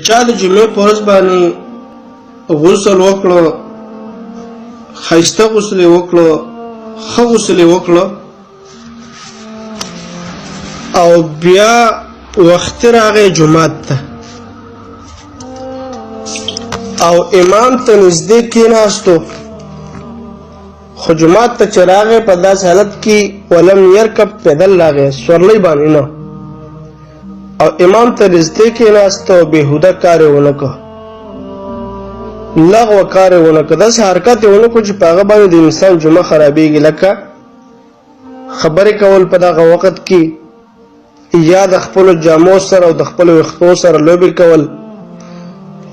چا د جمعې په ورځ باندې غسل وکړو، ښایسته غسل یې وکړو، ښه غسل یې وکړو، او بیا وختي راغی جومات ته او امام ته نږدې کېناستو، خو جومات ته چې راغی په داسې حالت کې ولم یرکب، پیدل راغی، سورلۍ باندې نه، او امام ته نږدې کېناست او بېهوده کار یې ونه کړ، لغوه کار یې ونه کړ، داسې حرکت یې ونه کړ چې په هغه باندې د انسان جمعه خرابېږي، لکه خبرې کول په دغه وخت کې، یا د خپلو جامو سره او د خپلو ویښتو سره لوبې کول،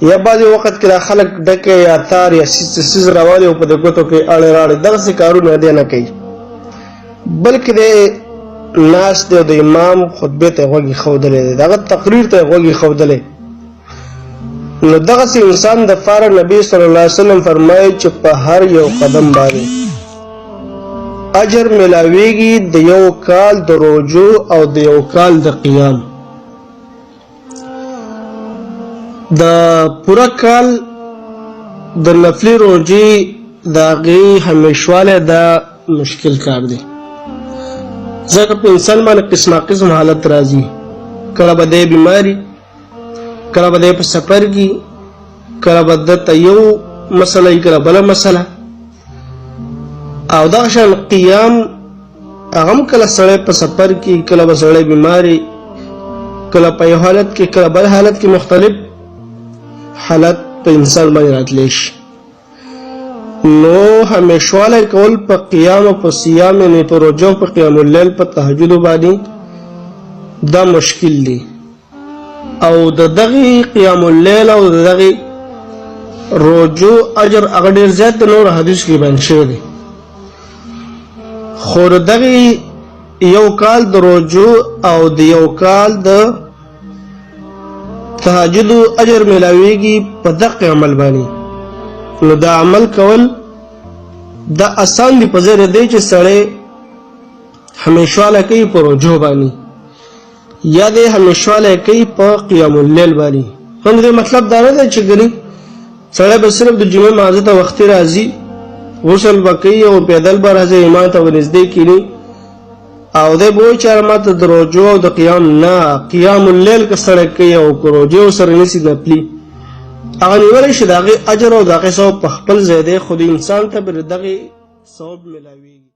یا بعضې وخت کې دا خلک ډکې یا تار یا څیز راوالي او په د ګوتو کې اړې راړې، دغسې کارونه دی نه کوي، بلکې دی ناست دی او د امام خطبې ته یې غوږ ایښودلی دی، د هغه تقریر ته یې غوږ ایښودلی. نو دغسې انسان دپاره نبي صلی الله علیه وسلم فرمایي چې په هر یو قدم باندې اجر ملاویږي د یو کال د روجو او د یو کال د قیام. د پوره کال د نفلي روجې د هغې همیشوالی دا مشکل کار دی، ځکه په انسان باندې قسمه قسم حالت راځي، کله به دی بیماري، کله به دی په سفر کې، کله به دته یو مسله وي، کله بله مسله، او دغه شان قیام هغه هم کله سړی په سفر کې، کله به سړی بیماري، کله په یو حالت کې، کله بل حالت کې، مختلف حالت په انسان باندې راتلی شي. نو همیشوالی کول په قیام او په صیام، یعنې په روژه او په قیام اللیل، په تهجدو باندې دا مشکل دی، او د دغې قیام اللیل او د دغې روژو اجر هغه ډېر زیات د نورو حدیثو کې بیان شوی دی، خو د دغې یو کال د روژو او د یو کال د تهجدو اجر ملاویږي په دغه عمل باندې. نو دا عمل کول دا آسان دی، په ځای د دې چې سړی همیشوالی کوي په روژو باندې، یا دی همیشوالی کوي په قیام اللیل باندې. هم د دې مطلب دا نه دی چې ګنې سړی به صرف د جمعې مانځه ته وختي راځي، غسل به کوي او پیدل به راځي، امام ته به نږدې کیني او دی به وایي چې ما ته د روژو او د قیام نه، قیام اللیل که سړی کوي او که روژې ورسره نیسي نفلي، هغه نیولی شي د هغې اجر او د هغې ثواب په خپل ځای دی، خو د انسان ته به د دغې ثواب ملاویږي.